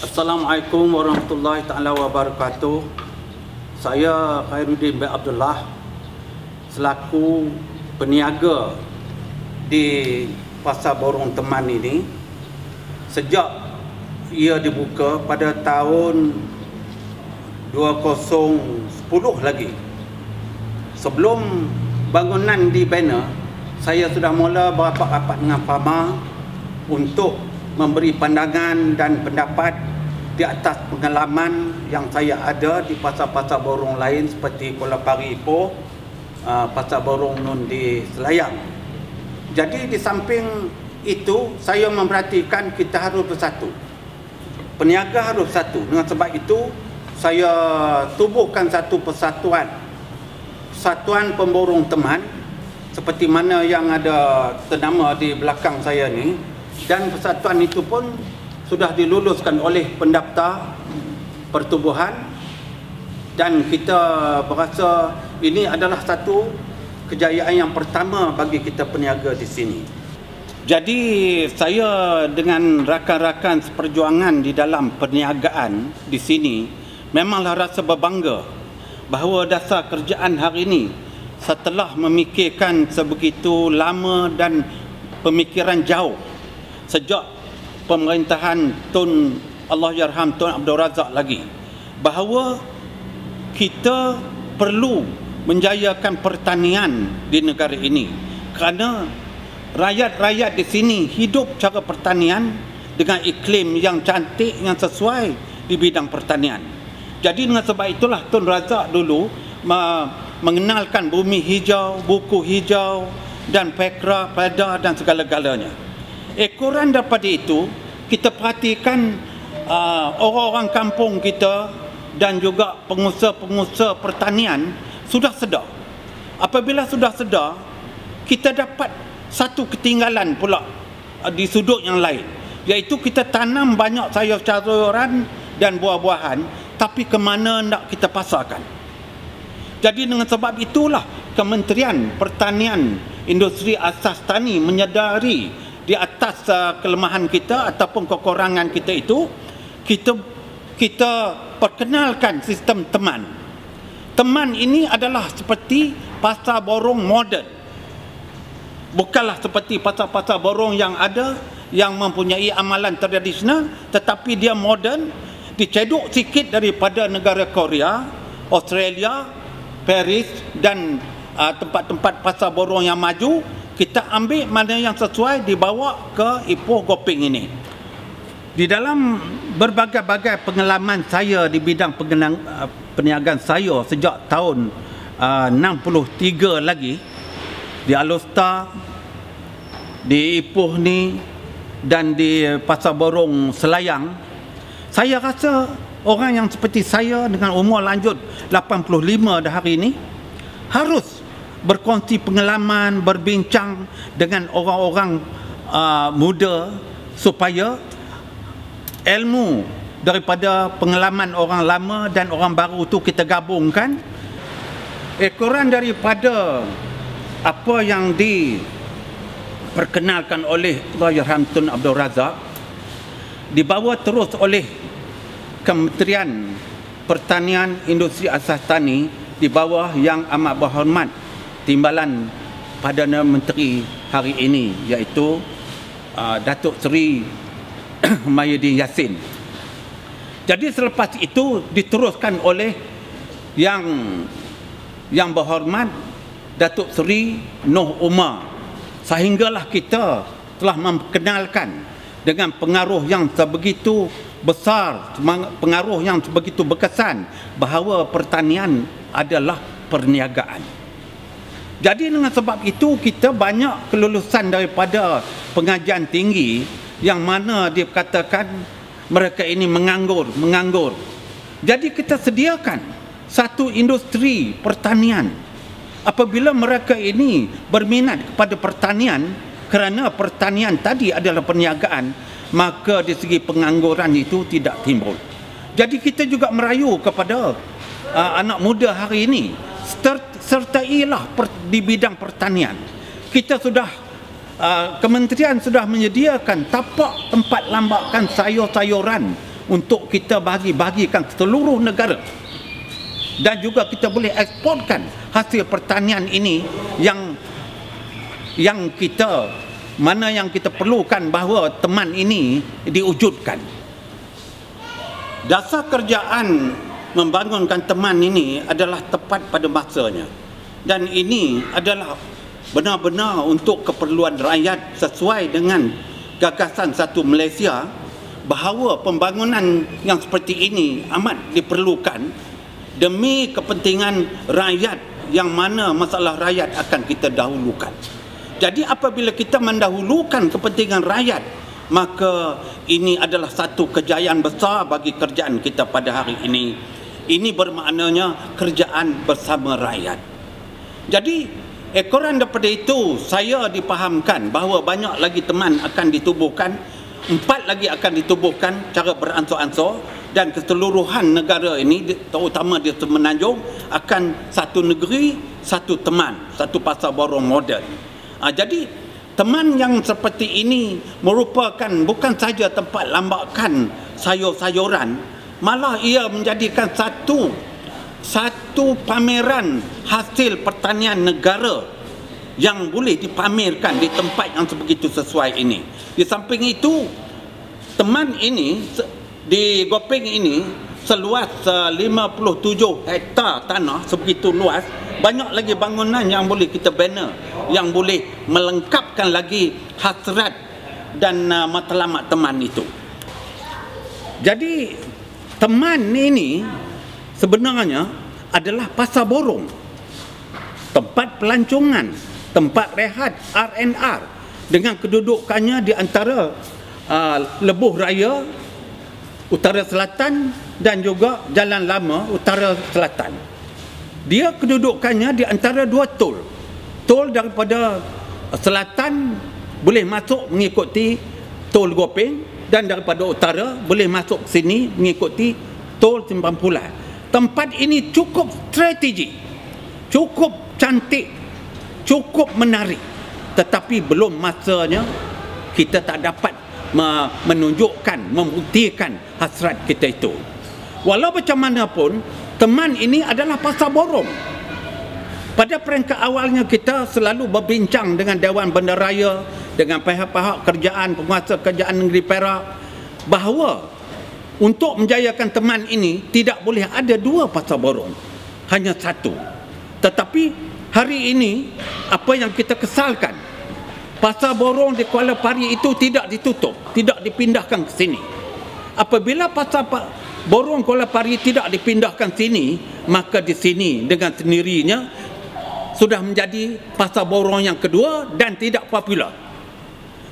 Assalamualaikum warahmatullahi taala wabarakatuh. Saya Khairuddin bin Abdullah selaku peniaga di Pasar Borong Teman ini sejak ia dibuka pada tahun 2010 lagi. Sebelum bangunan di banner, saya sudah mula berapat-rapat dengan farmer untuk memberi pandangan dan pendapat di atas pengalaman yang saya ada di pasar-pasar borong lain seperti Kuala Pari Ipoh, Pasar Borong Nun di Selayang. Jadi di samping itu saya memperhatikan kita harus bersatu. Peniaga harus bersatu. Dengan sebab itu saya tubuhkan satu persatuan pemborong teman seperti mana yang ada ternama di belakang saya ni, dan persatuan itu pun sudah diluluskan oleh pendaftar pertubuhan, dan kita berasa ini adalah satu kejayaan yang pertama bagi kita peniaga di sini. Jadi saya dengan rakan-rakan seperjuangan di dalam perniagaan di sini memanglah rasa berbangga bahawa dasar kerjaan hari ini setelah memikirkan sebegitu lama dan pemikiran jauh sejak pemerintahan Tun Allahyarham Tun Abdul Razak lagi, bahawa kita perlu menjayakan pertanian di negara ini kerana rakyat-rakyat di sini hidup cara pertanian dengan iklim yang cantik, yang sesuai di bidang pertanian. Jadi dengan sebab itulah Tun Razak dulu mengenalkan bumi hijau, buku hijau dan pekra, pada dan segala-galanya. Ekoran daripada itu, kita perhatikan orang-orang kampung kita dan juga pengusaha-pengusaha pertanian sudah sedar. Apabila sudah sedar, kita dapat satu ketinggalan pula di sudut yang lain, iaitu kita tanam banyak sayur-sayuran dan buah-buahan, tapi ke mana nak kita pasarkan. Jadi dengan sebab itulah Kementerian Pertanian Industri Asas Tani menyedari di atas kelemahan kita ataupun kekurangan kita itu, kita perkenalkan sistem teman. Teman ini adalah seperti pasar borong moden. Bukanlah seperti pasar-pasar borong yang ada yang mempunyai amalan tradisional, tetapi dia moden, dicedok sikit daripada negara Korea, Australia, Paris dan tempat-tempat pasar borong yang maju. Kita ambil mana yang sesuai, dibawa ke Ipoh Gopeng ini. Di dalam berbagai-bagai pengalaman saya di bidang perniagaan saya sejak tahun 63 lagi, di Alostar, di Ipoh ni dan di Pasar Borong Selayang, saya rasa orang yang seperti saya dengan umur lanjut 85 dah hari ini harus berkongsi pengalaman, berbincang dengan orang-orang muda supaya ilmu daripada pengalaman orang lama dan orang baru tu kita gabungkan. Ekoran daripada apa yang diperkenalkan oleh Allahyarham Tun Abdul Razak dibawa terus oleh Kementerian Pertanian Industri Asas Tani di bawah yang amat berhormat Timbalan Perdana Menteri hari ini, iaitu Datuk Seri Mahyudin Yassin. Jadi selepas itu diteruskan oleh yang berhormat Datuk Seri Noh Umar, sehinggalah kita telah memperkenalkan dengan pengaruh yang sebegitu besar, pengaruh yang sebegitu berkesan bahawa pertanian adalah perniagaan. Jadi dengan sebab itu kita banyak kelulusan daripada pengajian tinggi yang mana dikatakan mereka ini menganggur. Jadi kita sediakan satu industri pertanian. Apabila mereka ini berminat kepada pertanian, kerana pertanian tadi adalah perniagaan, maka di segi pengangguran itu tidak timbul. Jadi kita juga merayu kepada anak muda hari ini, sertailah di bidang pertanian. Kita sudah kementerian sudah menyediakan tapak tempat lambakan sayur-sayuran untuk kita bagikan seluruh negara. Dan juga kita boleh eksporkan hasil pertanian ini yang kita perlukan bahawa teman ini diwujudkan. Dasar kerjaan membangunkan teman ini adalah tepat pada masanya. Dan ini adalah benar-benar untuk keperluan rakyat sesuai dengan gagasan Satu Malaysia, bahawa pembangunan yang seperti ini amat diperlukan demi kepentingan rakyat, yang mana masalah rakyat akan kita dahulukan. Jadi apabila kita mendahulukan kepentingan rakyat, maka ini adalah satu kejayaan besar bagi kerjaan kita pada hari ini. Ini bermaknanya kerjaan bersama rakyat. Jadi ekoran daripada itu, saya dipahamkan bahawa banyak lagi teman akan ditubuhkan, 4 lagi akan ditubuhkan cara beransur-ansur, dan keseluruhan negara ini, terutama di Semenanjung, akan satu negeri, satu teman, satu pasar borong moden. Jadi teman yang seperti ini merupakan bukan saja tempat lambakan sayur-sayuran, malah ia menjadikan satu pameran hasil pertanian negara yang boleh dipamerkan di tempat yang sebegitu sesuai ini. Di samping itu, teman ini di Gopeng ini seluas 57 hektar tanah, sebegitu luas. Banyak lagi bangunan yang boleh kita bina, yang boleh melengkapkan lagi hasrat dan matlamat teman itu. Jadi teman ini sebenarnya adalah pasar borong, tempat pelancongan, tempat rehat R&R, dengan kedudukannya di antara Lebuh Raya Utara Selatan dan juga Jalan Lama Utara Selatan. Dia kedudukannya di antara dua tol. Tol daripada selatan boleh masuk mengikuti tol Gopeng, dan daripada utara boleh masuk sini mengikuti tol Simpang Pulau. Tempat ini cukup strategi, cukup cantik, cukup menarik, tetapi belum masanya kita tak dapat menunjukkan, membuktikan hasrat kita itu. Walau macam mana pun, teman ini adalah pasar borong. Pada peringkat awalnya kita selalu berbincang dengan Dewan Bandaraya, dengan pihak-pihak kerajaan, penguasa kerajaan negeri Perak, bahawa untuk menjayakan teman ini tidak boleh ada dua pasar borong, hanya satu. Tetapi hari ini apa yang kita kesalkan, pasar borong di Kuala Pari itu tidak ditutup, tidak dipindahkan ke sini. Apabila pasar borong Kuala Pari tidak dipindahkan sini, maka di sini dengan sendirinya sudah menjadi pasar borong yang kedua dan tidak popular.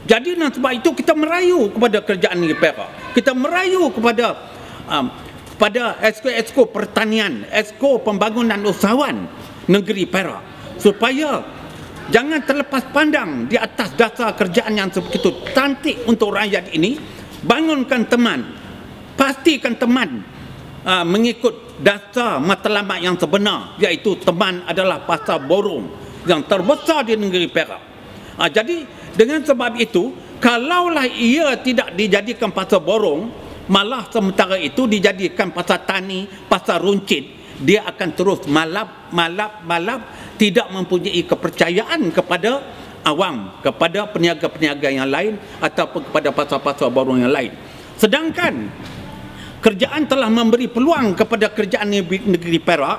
Jadi dan sebab itu kita merayu kepada kerajaan negeri Perak. Kita merayu kepada Esko Pertanian, Esko Pembangunan Usahawan negeri Perak, supaya jangan terlepas pandang di atas dasar kerjaan yang sebegitu cantik untuk rakyat ini. Bangunkan teman, pastikan teman mengikut dasar matlamat yang sebenar, iaitu teman adalah pasar borong yang terbesar di negeri Perak. Jadi dengan sebab itu, kalaulah ia tidak dijadikan pasar borong, malah sementara itu dijadikan pasar tani, pasar runcit, dia akan terus malap, tidak mempunyai kepercayaan kepada awam, kepada peniaga-peniaga yang lain, ataupun kepada pasar-pasar borong yang lain. Sedangkan kerajaan telah memberi peluang kepada kerajaan negeri Perak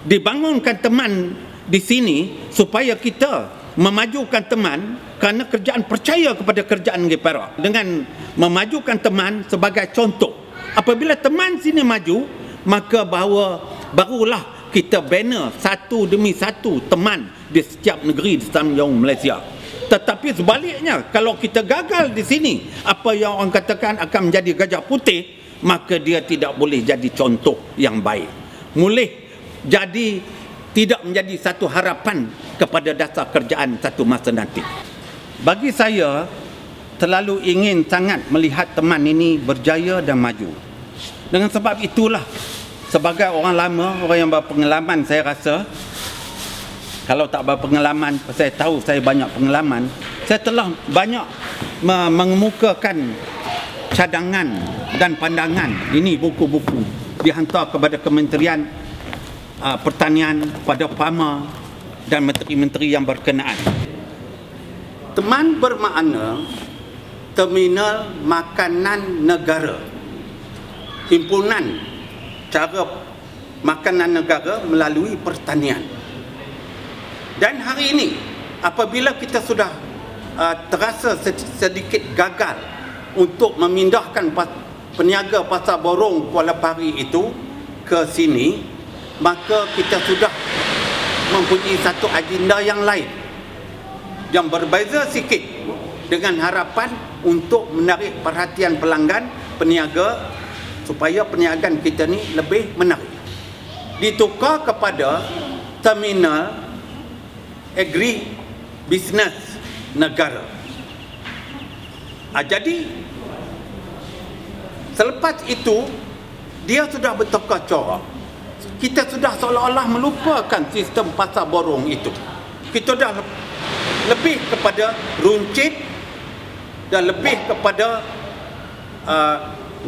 dibangunkan teman di sini supaya kita memajukan teman, kerana kerajaan percaya kepada kerajaan negeri Perak dengan memajukan teman sebagai contoh. Apabila teman sini maju, maka barulah kita bina satu demi satu teman di setiap negeri di semenanjung Malaysia. Tetapi sebaliknya, kalau kita gagal di sini, apa yang orang katakan akan menjadi gajah putih, maka dia tidak boleh jadi contoh yang baik. Boleh jadi tidak menjadi satu harapan kepada dasar kerjaan satu masa nanti. Bagi saya, terlalu ingin sangat melihat teman ini berjaya dan maju. Dengan sebab itulah, sebagai orang lama, orang yang berpengalaman, saya rasa, kalau tak berpengalaman, saya tahu saya banyak pengalaman, saya telah banyak mengemukakan cadangan dan pandangan. Ini buku-buku dihantar kepada Kementerian Pertanian, pada PAMA dan menteri-menteri yang berkenaan. Teman bermakna Terminal Makanan Negara, himpunan cara makanan negara melalui pertanian. Dan hari ini apabila kita sudah terasa sedikit gagal untuk memindahkan peniaga Pasar Borong Kuala Pari itu ke sini, maka kita sudah mempunyai satu agenda yang lain yang berbeza sikit, dengan harapan untuk menarik perhatian pelanggan, peniaga, supaya perniagaan kita ni lebih menarik. Ditukar kepada Terminal Agri Business Negara. Jadi selepas itu dia sudah bertukar corak. Kita sudah seolah-olah melupakan sistem Pasar Borong itu. Kita dah lebih kepada runcit dan lebih kepada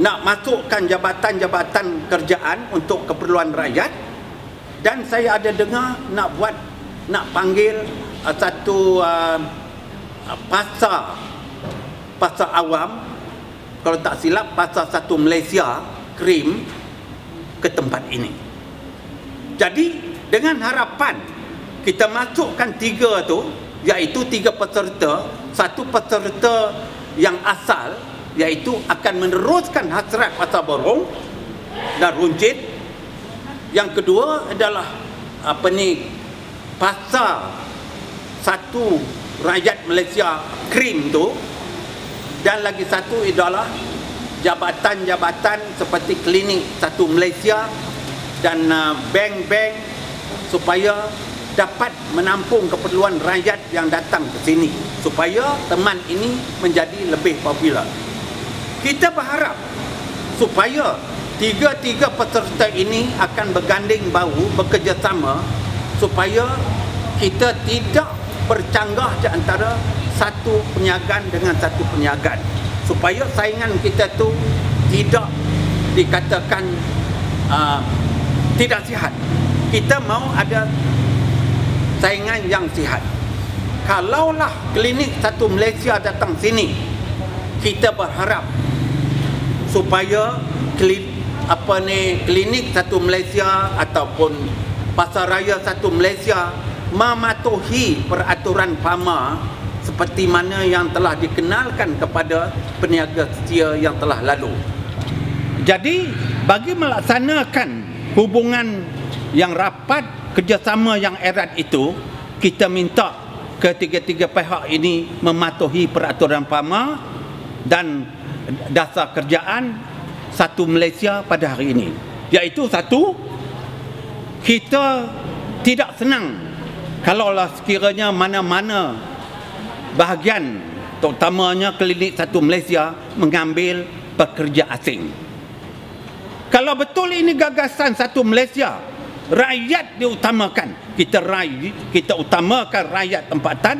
nak masukkan jabatan-jabatan kerjaan untuk keperluan rakyat. Dan saya ada dengar nak panggil satu pasar awam, kalau tak silap Pasar Satu Malaysia Krim, ke tempat ini. Jadi dengan harapan kita masukkan 3 tu, iaitu 3 peserta. Satu peserta yang asal, iaitu akan meneruskan hasrat Pasar Borong dan runcit. Yang kedua adalah Pasar Satu Rakyat Malaysia Krim tu. Dan lagi satu adalah jabatan-jabatan seperti Klinik Satu Malaysia dan bank-bank, supaya dapat menampung keperluan rakyat yang datang ke sini, supaya teman ini menjadi lebih popular. Kita berharap supaya 3 peserta ini akan berganding bahu, bekerjasama, supaya kita tidak bercanggah di antara satu perniagaan dengan satu perniagaan, supaya saingan kita tu tidak dikatakan tidak sihat. Kita mau ada saingan yang sihat. Kalaulah Klinik Satu Malaysia datang sini, kita berharap supaya Klinik Satu Malaysia ataupun Pasaraya Satu Malaysia mematuhi peraturan PAMA seperti mana yang telah dikenalkan kepada peniaga setia yang telah lalu. Jadi bagi melaksanakan hubungan yang rapat, kerjasama yang erat itu, kita minta ketiga-tiga pihak ini mematuhi peraturan PAMA dan dasar kerjaan Satu Malaysia pada hari ini. Iaitu satu, kita tidak senang kalaulah sekiranya mana-mana bahagian, terutamanya Klinik Satu Malaysia, mengambil pekerja asing. Kalau betul ini gagasan Satu Malaysia, rakyat diutamakan, kita utamakan rakyat tempatan,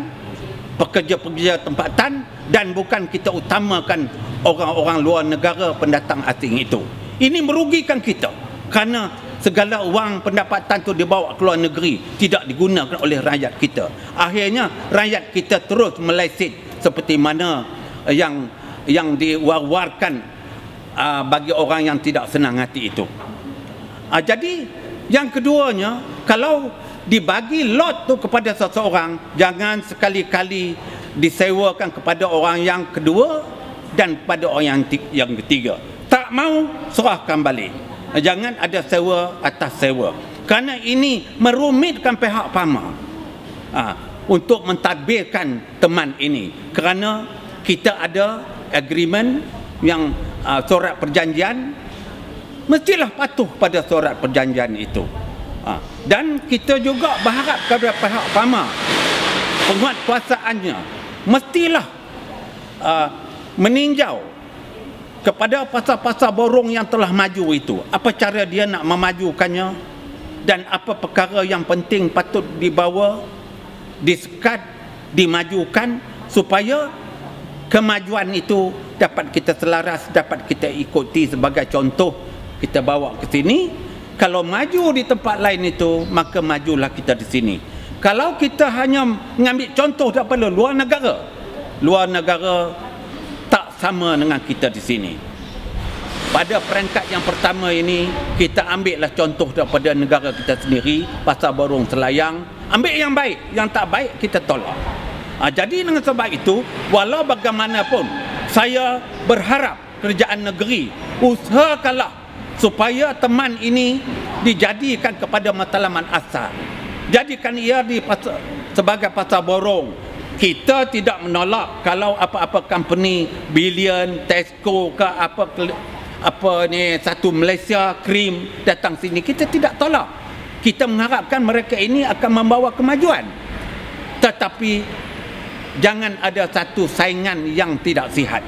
pekerja-pekerja tempatan, dan bukan kita utamakan orang-orang luar negara, pendatang asing itu. Ini merugikan kita, kerana segala wang pendapatan itu dibawa ke luar negeri, tidak digunakan oleh rakyat kita. Akhirnya rakyat kita terus meleset seperti mana yang diwar-warkan bagi orang yang tidak senang hati itu. Jadi yang keduanya, kalau dibagi lot tu kepada seseorang, jangan sekali-kali disewakan kepada orang yang kedua dan pada orang yang ketiga. Tak mau, serahkan balik. Jangan ada sewa atas sewa, kerana ini merumitkan pihak PAMA untuk mentadbirkan teman ini, kerana kita ada agreement yang surat perjanjian, mestilah patuh pada surat perjanjian itu. Dan kita juga berharap kepada pihak PAMA, penguatkuasaannya mestilah meninjau kepada pasar-pasar borong yang telah maju itu, apa cara dia nak memajukannya, dan apa perkara yang penting patut dibawa, disekat, dimajukan, supaya kemajuan itu dapat kita selaras, dapat kita ikuti sebagai contoh, kita bawa ke sini. Kalau maju di tempat lain itu, maka majulah kita di sini. Kalau kita hanya mengambil contoh daripada luar negara tak sama dengan kita di sini. Pada peringkat yang pertama ini, kita ambillah contoh daripada negara kita sendiri, Pasar Borong Selayang. Ambil yang baik, yang tak baik kita tolak. Jadi dengan sebab itu, walau bagaimanapun, saya berharap kerajaan negeri usahakanlah supaya teman ini dijadikan kepada matlamat asal. Jadikan ia sebagai Pasar Borong. Kita tidak menolak kalau apa-apa company, Billion, Tesco ke satu Malaysia, Krim datang sini, kita tidak tolak. Kita mengharapkan mereka ini akan membawa kemajuan. Tetapi jangan ada satu saingan yang tidak sihat.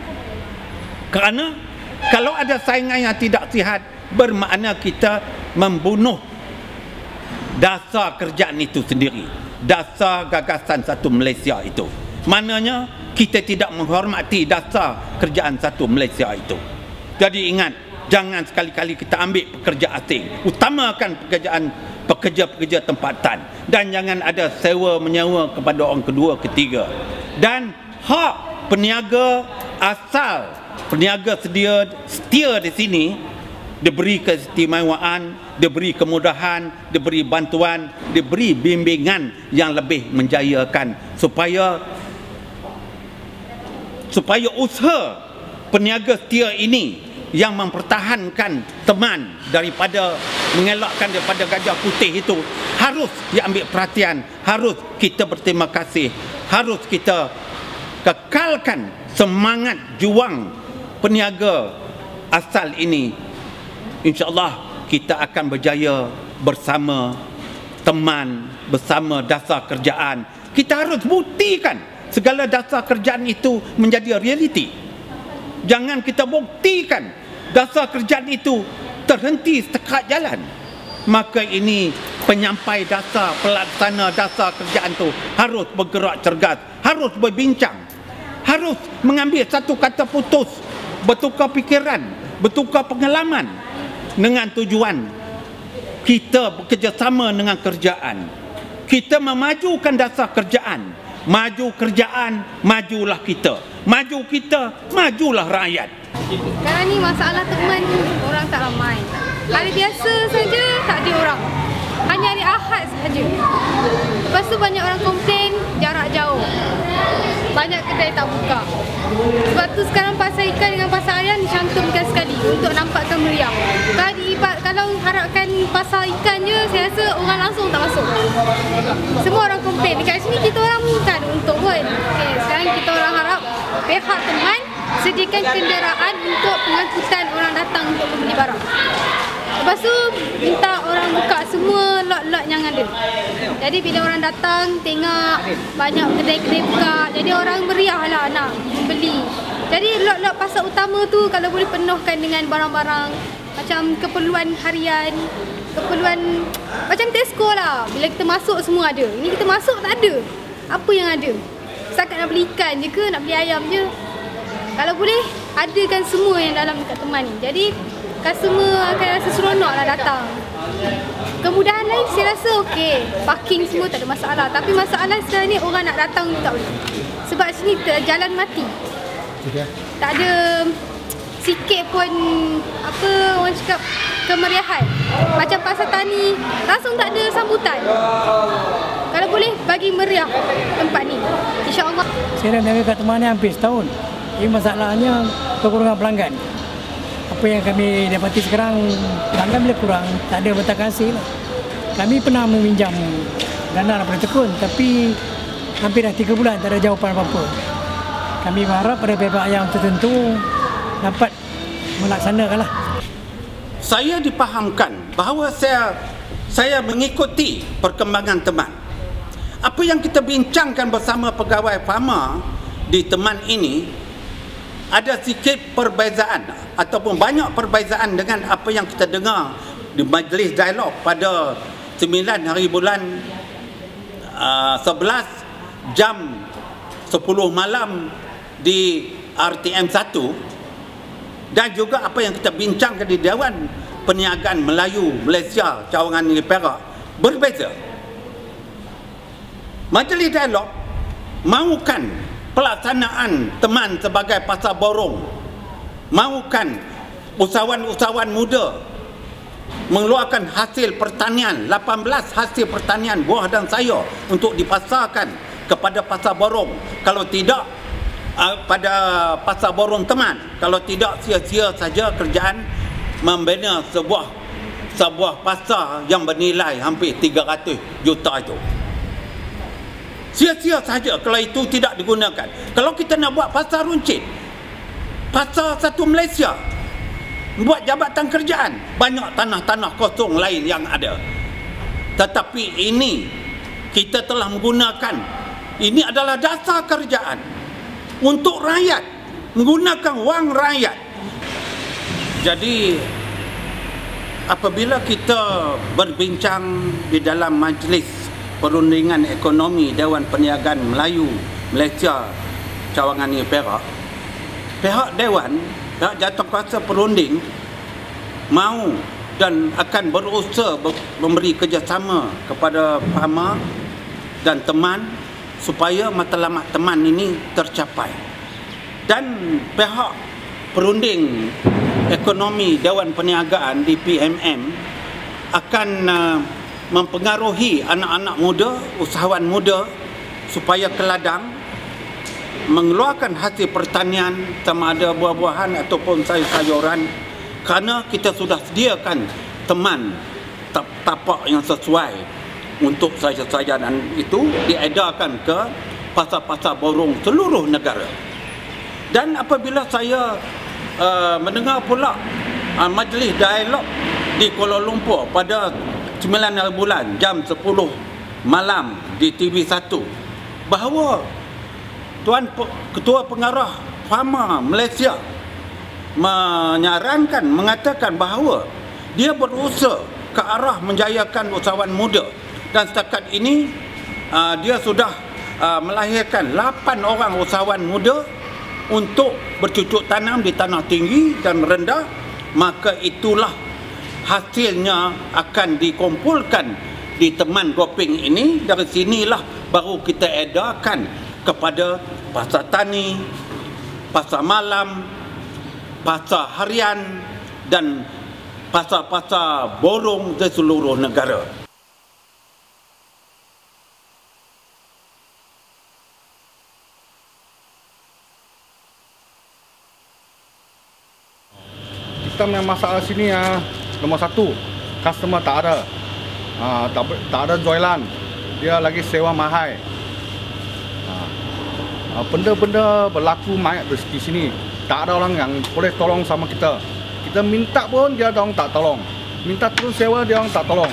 Kerana kalau ada saingan yang tidak sihat, bermakna kita membunuh dasar kerjaan itu sendiri, dasar gagasan satu Malaysia itu. Maknanya kita tidak menghormati dasar kerjaan satu Malaysia itu. Jadi ingat, jangan sekali-kali kita ambil pekerja asing, utamakan pekerja-pekerja tempatan, dan jangan ada sewa menyewa kepada orang kedua, ketiga. Dan hak peniaga asal, peniaga setia di sini diberi keistimewaan, diberi kemudahan, diberi bantuan, diberi bimbingan yang lebih menjayakan supaya usaha peniaga setia ini yang mempertahankan teman daripada mengelakkan daripada gajah putih itu harus diambil perhatian, harus kita berterima kasih, harus kita kekalkan semangat juang peniaga asal ini. InsyaAllah kita akan berjaya bersama teman, bersama dasar kerjaan. Kita harus buktikan segala dasar kerjaan itu menjadi realiti. Jangan kita buktikan dasar kerjaan itu terhenti setekat jalan. Maka ini penyampai dasar, pelaksana dasar kerjaan itu harus bergerak cergas, harus berbincang, harus mengambil satu kata putus, bertukar fikiran, bertukar pengalaman dengan tujuan kita bekerjasama dengan kerjaan. Kita memajukan dasar kerjaan. Maju kerjaan, majulah kita. Maju kita, majulah rakyat. Sekarang ni masalah teman orang tak ramai. Hari biasa saja tak ada orang. Hanya hari Ahad saja. Lepas tu banyak orang komplain jarak jauh. Banyak kedai tak buka. Sebab tu sekarang pasar ikan dengan pasar ayam dicantumkan sekali untuk nampakkan meriah. Kalau harapkan pasar ikan je, saya rasa orang langsung tak masuk. Semua orang komplain. Dekat sini kita orang bukan untuk pun. Okay, sekarang kita orang harap pihak teman sediakan kenderaan untuk pengangkutan orang datang untuk membeli barang. Lepas tu minta orang buka semua lot-lot yang ada. Jadi bila orang datang tengok banyak kedai-kedai buka, jadi orang meriah lah nak beli. Jadi lot-lot pasar utama tu kalau boleh penuhkan dengan barang-barang macam keperluan harian, keperluan macam Tesco lah. Bila kita masuk semua ada. Ini kita masuk tak ada. Apa yang ada? Setakat nak beli ikan je ke, nak beli ayam je. Kalau boleh adakan semua yang dalam dekat teman ni. Jadi customer akan rasa seronok lah datang. Kemudahan lain saya rasa okey. Parking semua tak ada masalah. Tapi masalah sekarang ni orang nak datang tak boleh. Sebab sini jalan mati. Tak ada sikit pun apa orang cakap kemeriahan. Macam pasar tani langsung tak ada sambutan. Kalau boleh bagi meriah tempat ni, insya-Allah. Saya dah berniaga kat teman ni hampir setahun. Ini masalahnya kekurangan pelanggan. Apa yang kami dapati sekarang, pelanggan bila kurang, tak ada betah kasih lah. Kami pernah meminjam dana daripada tekun, tapi hampir dah 3 bulan tak ada jawapan apa-apa. Kami berharap pada pihak yang tertentu dapat melaksanakanlah. Saya dipahamkan bahawa saya mengikuti perkembangan teman. Apa yang kita bincangkan bersama pegawai Fama di teman ini, ada sikit perbezaan ataupun banyak perbezaan dengan apa yang kita dengar di majlis dialog pada 9 hari bulan 11 jam 10 malam di RTM 1 dan juga apa yang kita bincangkan di Dewan Perniagaan Melayu Malaysia Cawangan Negeri Perak berbeza. Majlis Dialog mahukan pelaksanaan teman sebagai pasar borong, mahukan usahawan-usahawan muda mengeluarkan hasil pertanian, 18 hasil pertanian buah dan sayur untuk dipasarkan kepada pasar borong. Kalau tidak pada pasar borong teman, kalau tidak sia-sia saja kerjaan membina sebuah pasar yang bernilai hampir 300 juta itu. Sia-sia saja kalau itu tidak digunakan. Kalau kita nak buat pasar runcit, pasar satu Malaysia, buat jabatan kerjaan, banyak tanah-tanah kosong lain yang ada. Tetapi ini kita telah menggunakan, ini adalah dasar kerjaan untuk rakyat, menggunakan wang rakyat. Jadi apabila kita berbincang di dalam majlis perundingan ekonomi Dewan Perniagaan Melayu Malaysia Cawangan Negeri Perak, pihak Dewan Jawatankuasa Perunding mahu dan akan berusaha memberi kerjasama kepada farmer dan teman supaya matlamat teman ini tercapai. Dan pihak perunding ekonomi Dewan Perniagaan di PMM akan mempengaruhi anak-anak muda, usahawan muda supaya ke ladang mengeluarkan hasil pertanian sama ada buah-buahan ataupun sayur-sayuran, kerana kita sudah sediakan teman tapak yang sesuai untuk sayur-sayuran itu diedarkan ke pasar-pasar borong seluruh negara. Dan apabila saya mendengar pula majlis dialog di Kuala Lumpur pada 9 bulan jam 10 malam di TV1 bahawa Tuan Ketua Pengarah Farmer Malaysia menyarankan, mengatakan bahawa dia berusaha ke arah menjayakan usahawan muda, dan setakat ini dia sudah melahirkan 8 orang usahawan muda untuk bercucuk tanam di tanah tinggi dan rendah. Maka itulah hasilnya akan dikumpulkan di teman goping ini. Dari sinilah baru kita edarkan kepada pasar tani, pasar malam, pasar harian dan pasar-pasar borong di seluruh negara. Kita punya masalah sini ya, nomor satu, customer tak ada, tak ada jualan, dia lagi sewa mahal. Benda-benda berlaku banyak di sini, tak ada orang yang boleh tolong sama kita. Kita minta pun dia orang tak tolong, minta terus sewa dia orang tak tolong.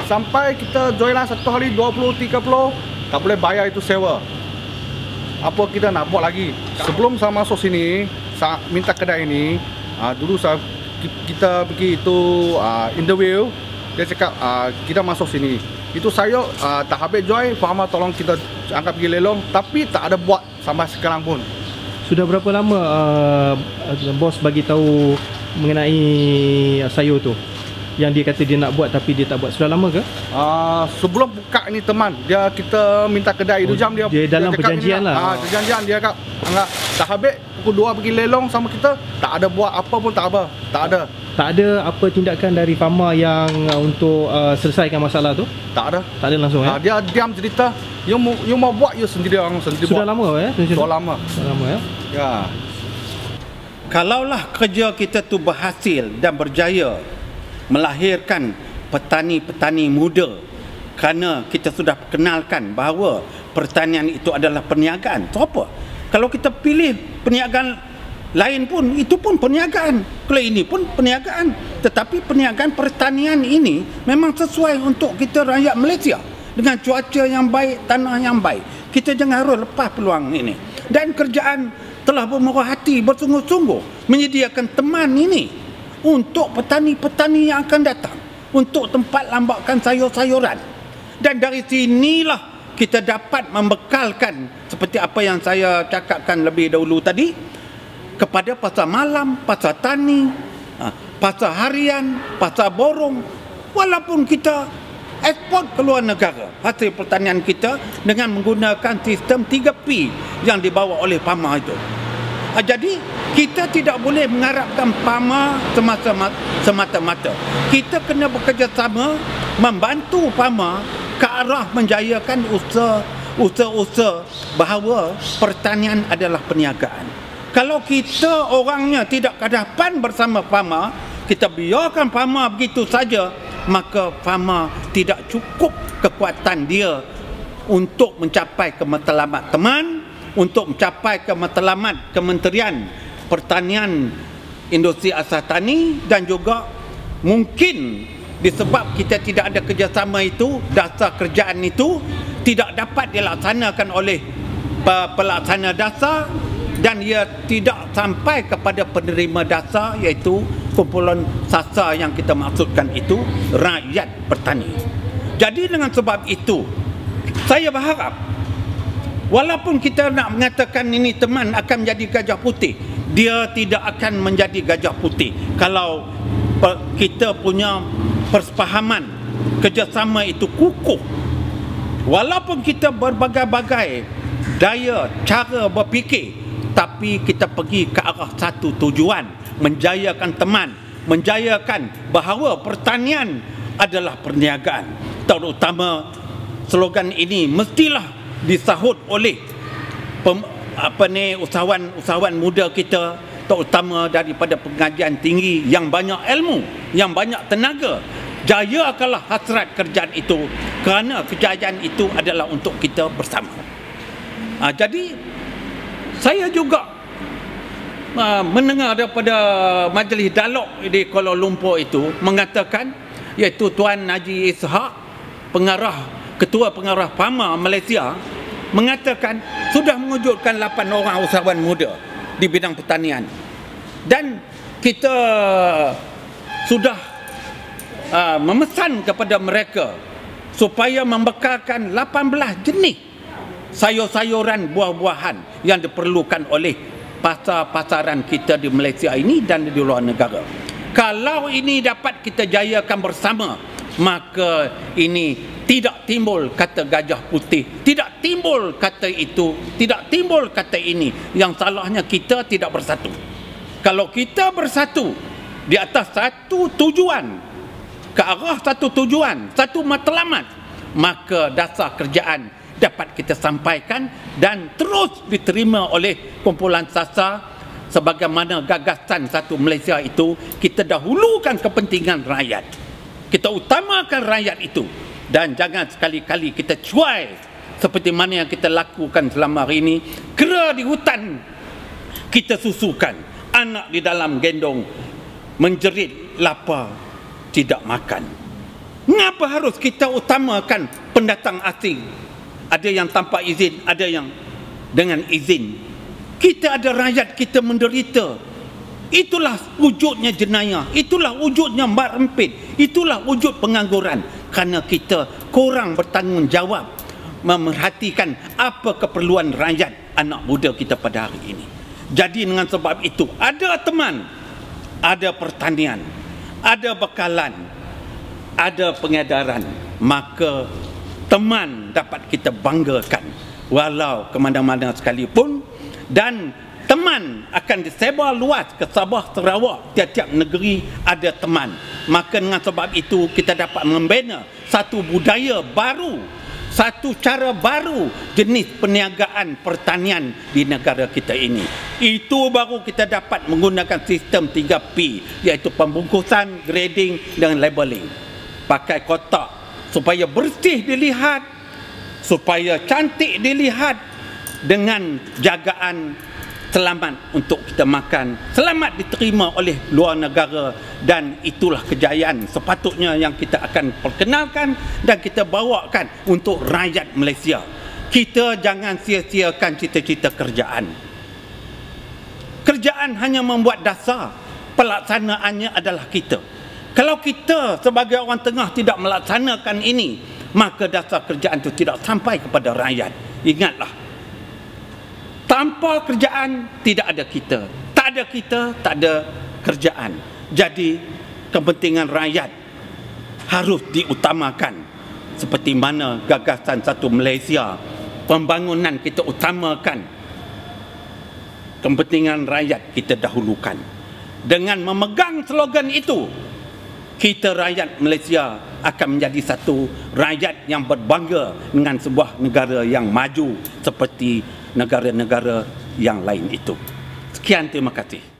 Sampai kita jualan satu hari 20-30, tak boleh bayar itu sewa. Apa kita nak buat lagi? Sebelum saya masuk sini, saya minta kedai ini, dulu kita pergi itu interview, dia cakap kita masuk sini. Itu saya tak habis join, farmer tolong kita angkat pergi lelong, tapi tak ada buat sampai sekarang pun. Sudah berapa lama bos bagi tahu mengenai sayur tu? Yang dia kata dia nak buat tapi dia tak buat. Sudah lama ke? Sebelum buka ni teman, kita minta kedai 2 jam dia dalam perjanjian lah. Perjanjian dia kata enggak, tak habis pukul 2 pergi lelong sama kita, tak ada buat apa pun, tak apa. Tak ada. Tak ada apa tindakan dari farmer yang untuk selesaikan masalah tu? Tak ada. Tak ada langsung ya? Dia diam cerita, you mau buat you sendiri, orang sendiri sudah buat. Lama ya? Sudah lama. Sudah lama ya? Ya. Kalaulah kerja kita tu berhasil dan berjaya melahirkan petani-petani muda, kerana kita sudah kenalkan bahawa pertanian itu adalah perniagaan. So apa? Kalau kita pilih perniagaan lain pun, itu pun perniagaan. Kalau ini pun perniagaan. Tetapi perniagaan pertanian ini memang sesuai untuk kita rakyat Malaysia. Dengan cuaca yang baik, tanah yang baik, kita jangan harus lepas peluang ini. Dan kerjaan telah bermurah hati, bersungguh-sungguh menyediakan teman ini untuk petani-petani yang akan datang, untuk tempat lambakan sayur-sayuran. Dan dari sinilah kita dapat membekalkan seperti apa yang saya cakapkan lebih dahulu tadi, kepada pasar malam, pasar tani, pasar harian, pasar borong. Walaupun kita ekspor ke luar negara hasil pertanian kita dengan menggunakan sistem 3P yang dibawa oleh PAMA itu. Jadi kita tidak boleh mengharapkan PAMA semata-mata. Kita kena bekerjasama membantu PAMA ke arah menjayakan usaha bahawa pertanian adalah perniagaan. Kalau kita orangnya tidak kehadapan bersama PAMA, kita biarkan PAMA begitu saja, maka PAMA tidak cukup kekuatan dia untuk mencapai kematlamat teman, untuk mencapai kematlamat Kementerian Pertanian Industri Asas Tani, dan juga mungkin disebab kita tidak ada kerjasama itu, dasar kerjaan itu tidak dapat dilaksanakan oleh pelaksana dasar dan ia tidak sampai kepada penerima dasar, iaitu kumpulan sasar yang kita maksudkan itu rakyat bertani. Jadi dengan sebab itu saya berharap walaupun kita nak mengatakan ini teman akan menjadi gajah putih, dia tidak akan menjadi gajah putih kalau kita punya persefahaman kerjasama itu kukuh. Walaupun kita berbagai-bagai daya cara berfikir, tapi kita pergi ke arah satu tujuan, menjayakan teman, menjayakan bahawa pertanian adalah perniagaan. Terutama slogan ini mestilah disahut oleh usahawan muda kita, terutama daripada pengajian tinggi yang banyak ilmu, yang banyak tenaga. Jayakanlah hasrat kerjaan itu, kerana kejayaan itu adalah untuk kita bersama. Jadi saya juga mendengar daripada majlis dialog di Kuala Lumpur itu mengatakan, iaitu Tuan Haji Ishak, Ketua Pengarah PAMA Malaysia, mengatakan sudah mewujudkan 8 orang usahawan muda di bidang pertanian, dan kita sudah memesan kepada mereka supaya membekalkan 18 jenis sayur-sayuran, buah-buahan yang diperlukan oleh pasar-pasaran kita di Malaysia ini dan di luar negara. Kalau ini dapat kita jayakan bersama, maka ini tidak timbul kata gajah putih, tidak timbul kata itu, tidak timbul kata ini. Yang salahnya kita tidak bersatu. Kalau kita bersatu di atas satu tujuan, ke arah satu tujuan, satu matlamat, maka dasar kerjaan dapat kita sampaikan dan terus diterima oleh kumpulan sasar sebagaimana gagasan Satu Malaysia itu. Kita dahulukan kepentingan rakyat, kita utamakan rakyat itu, dan jangan sekali-kali kita cuai seperti mana yang kita lakukan selama hari ini. Kera di hutan kita susukan, anak di dalam gendong menjerit lapar tidak makan. Mengapa harus kita utamakan pendatang asing? Ada yang tanpa izin, ada yang dengan izin. Kita ada rakyat kita menderita. Itulah wujudnya jenayah, itulah wujudnya mak rempit, itulah wujud pengangguran. Kerana kita kurang bertanggungjawab memerhatikan apa keperluan rakyat anak muda kita pada hari ini. Jadi dengan sebab itu, ada teman, ada pertanian, ada bekalan, ada pengedaran, maka teman dapat kita banggakan walau ke mana-mana sekalipun, dan teman akan disebar luas ke Sabah, Sarawak, tiap-tiap negeri ada teman. Maka dengan sebab itu kita dapat membina satu budaya baru, satu cara baru jenis perniagaan pertanian di negara kita ini. Itu baru kita dapat menggunakan sistem 3P, iaitu pembungkusan, grading dan labeling. Pakai kotak supaya bersih dilihat, supaya cantik dilihat, dengan jagaan selamat untuk kita makan, selamat diterima oleh luar negara, dan itulah kejayaan sepatutnya yang kita akan perkenalkan dan kita bawakan untuk rakyat Malaysia. Kita jangan sia-siakan cita-cita kerjaan. Kerjaan hanya membuat dasar, pelaksanaannya adalah kita. Kalau kita sebagai orang tengah tidak melaksanakan ini, maka dasar kerjaan itu tidak sampai kepada rakyat. Ingatlah, tanpa kerjaan tidak ada kita. Tak Tiada kita, tak ada kerjaan. Jadi kepentingan rakyat harus diutamakan. Seperti mana gagasan Satu Malaysia, pembangunan kita utamakan, kepentingan rakyat kita dahulukan. Dengan memegang slogan itu, kita rakyat Malaysia akan menjadi satu rakyat yang berbangga dengan sebuah negara yang maju seperti negara-negara yang lain itu. Sekian, terima kasih.